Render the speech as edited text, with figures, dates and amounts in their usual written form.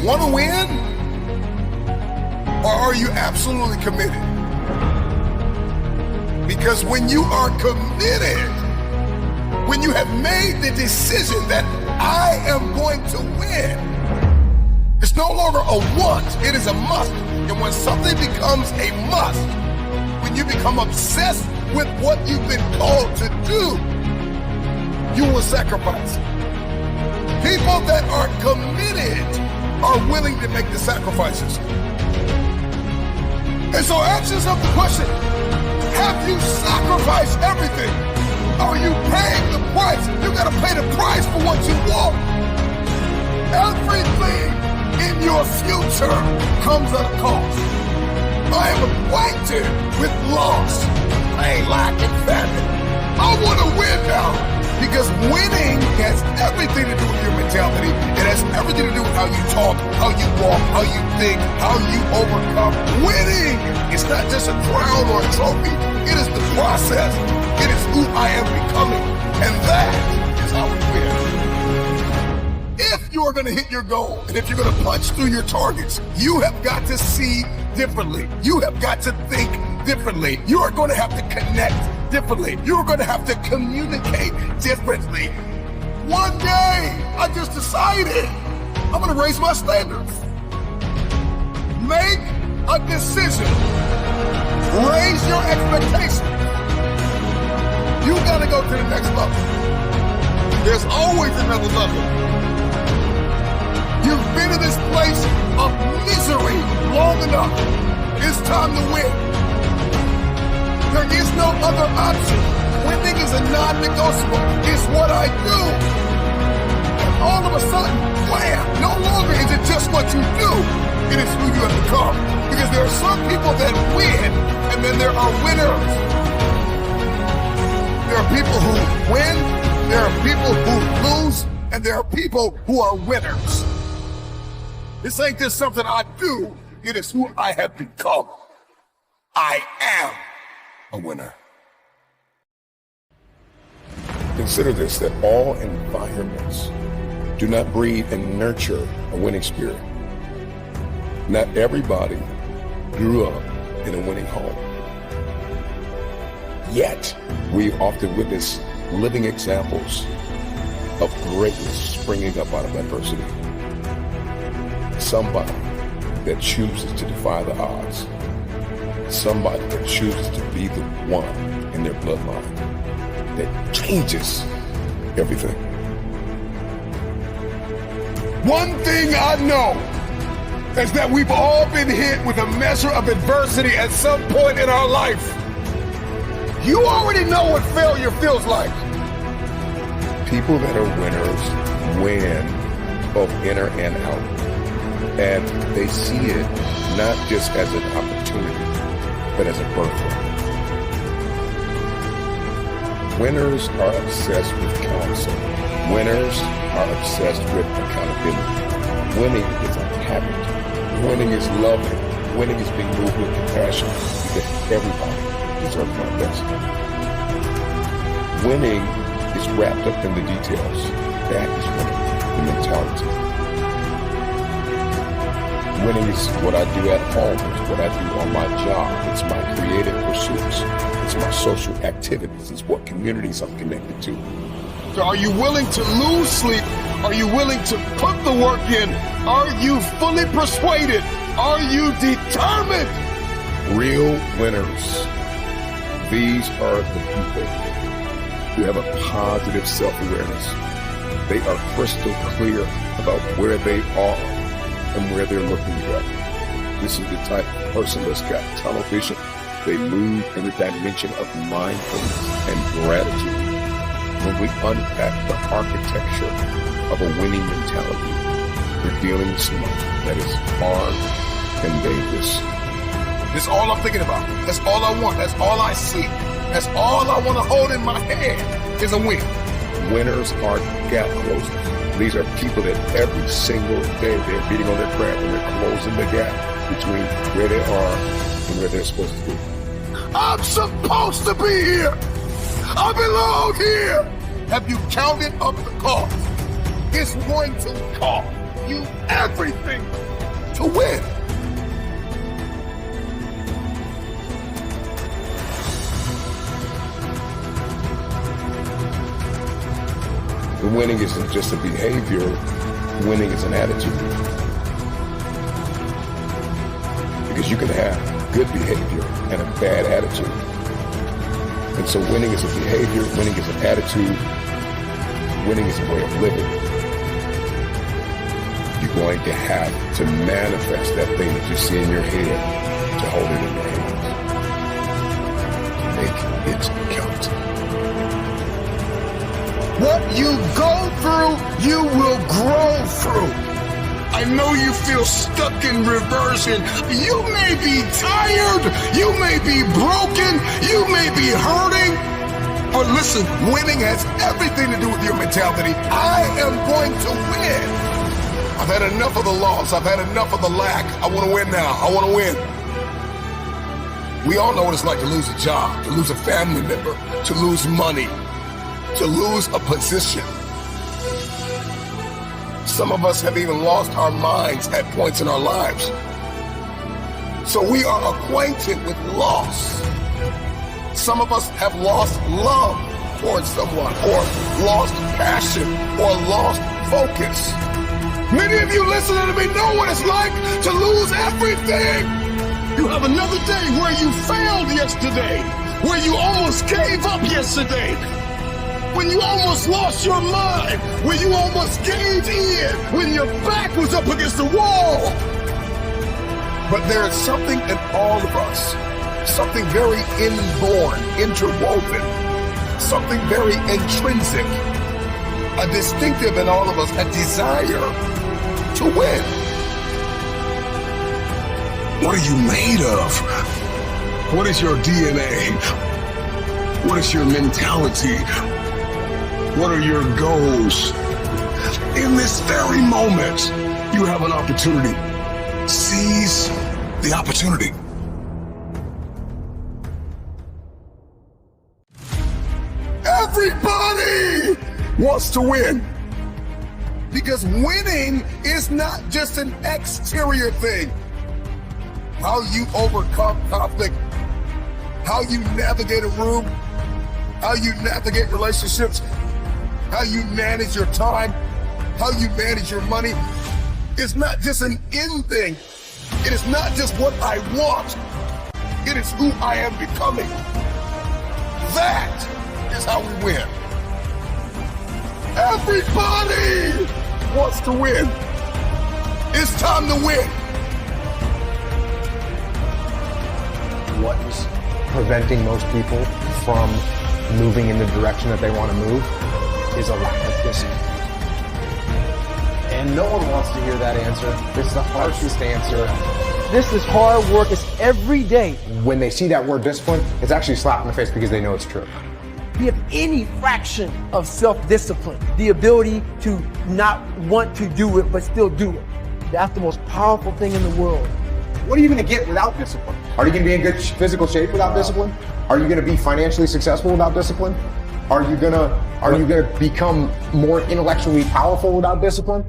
want to win? Or are you absolutely committed? Because when you are committed, when you have made the decision that I am going to win, it's no longer a want, it is a must. And when something becomes a must, when you become obsessed with what you've been called to do, you will sacrifice. People that are committed are willing to make the sacrifices. And so ask yourself the question, have you sacrificed everything? Are you paying the price? You gotta pay the price for what you want. Everything in your future comes at a cost. I am acquainted with loss, pain, lack, and famine. I wanna win now. Because winning has everything to do with your mentality. It has everything to do with how you talk, how you walk, how you think, how you overcome. Winning is not just a crown or a trophy. It is the process. It is who I am becoming. And that is how we win. If you are going to hit your goal, and if you're going to punch through your targets, you have got to see differently. You have got to think differently. You are going to have to connect differently. You're going to have to communicate differently. One day, I just decided I'm going to raise my standards. Make a decision. Raise your expectations. You got to go to the next level. There's always another level. You've been in this place of misery long enough. It's time to win. There is no other option. Winning is a non-negotiable. It's what I do. And all of a sudden, wham, no longer is it just what you do. It is who you have become. Because there are some people that win, and then there are winners. There are people who win, there are people who lose, and there are people who are winners. This ain't just something I do. It is who I have become. I am a winner. Consider this, that all environments do not breed and nurture a winning spirit. Not everybody grew up in a winning home. Yet, we often witness living examples of greatness springing up out of adversity. Somebody that chooses to defy the odds. Somebody that chooses to be the one in their bloodline that changes everything. One thing I know is that we've all been hit with a measure of adversity at some point in our life. You already know what failure feels like. People that are winners win both inner and out. And they see it not just as an opportunity, but as a birthright. Winners are obsessed with counsel. Winners are obsessed with accountability. Winning is a habit. Winning is loving. Winning is being moved with compassion because everybody deserves my best. Winning is wrapped up in the details. That is winning, the mentality. Winning is what I do at home. It's what I do on my job. It's my creative pursuits. It's my social activities. It's what communities I'm connected to. So are you willing to lose sleep? Are you willing to put the work in? Are you fully persuaded? Are you determined? Real winners. These are the people who have a positive self-awareness. They are crystal clear about where they are and where they're looking to go. This is the type of person that's got tunnel vision. They move in the dimension of mindfulness and gratitude. When we unpack the architecture of a winning mentality, we're dealing with someone that is hard and dangerous. That's all I'm thinking about. That's all I want. That's all I see. That's all I want to hold in my hand is a win. Winners are gap closers. These are people that every single day they're beating on their craft and they're closing the gap between where they are and where they're supposed to be. I'm supposed to be here. I belong here. Have you counted up the cost? It's going to cost. you everything to win. And winning isn't just a behavior, winning is an attitude. Because you can have good behavior and a bad attitude. And so winning is a behavior, winning is an attitude, winning is a way of living. You're going to have to manifest that thing that you see in your head to hold it in your hands. Make it count. What you go through, you will grow through. I know you feel stuck in reversion. You may be tired, you may be broken, you may be hurting. But listen, winning has everything to do with your mentality. I am going to win. I've had enough of the loss. I've had enough of the lack. I want to win now. I want to win. We all know what it's like to lose a job, to lose a family member, to lose money, to lose a position. Some of us have even lost our minds at points in our lives. So we are acquainted with loss. Some of us have lost love towards someone, or lost passion, or lost focus. Many of you listening to me know what it's like to lose everything. You have another day where you failed yesterday, where you almost gave up yesterday, when you almost lost your mind, when you almost gave in, when your back was up against the wall. But there is something in all of us, something very inborn, interwoven, something very intrinsic, a distinctive in all of us, a desire to win. What are you made of? What is your DNA? What is your mentality? What are your goals? In this very moment, you have an opportunity. Seize the opportunity. Everybody wants to win. Because winning is not just an exterior thing. How you overcome conflict, how you navigate a room, how you navigate relationships, how you manage your time, how you manage your money. It's not just an end thing. It is not just what I want. It is who I am becoming. That is how we win. Everybody wants to win. It's time to win. What is preventing most people from moving in the direction that they want to move is a lack of discipline. And no one wants to hear that answer. It's the harshest answer. This is hard work. It's every day. When they see that word discipline, it's actually a slap in the face because they know it's true. If you have any fraction of self-discipline, the ability to not want to do it but still do it, that's the most powerful thing in the world. What are you going to get without discipline? Are you going to be in good physical shape without discipline? Are you going to be financially successful without discipline? Are you going to become more intellectually powerful without discipline?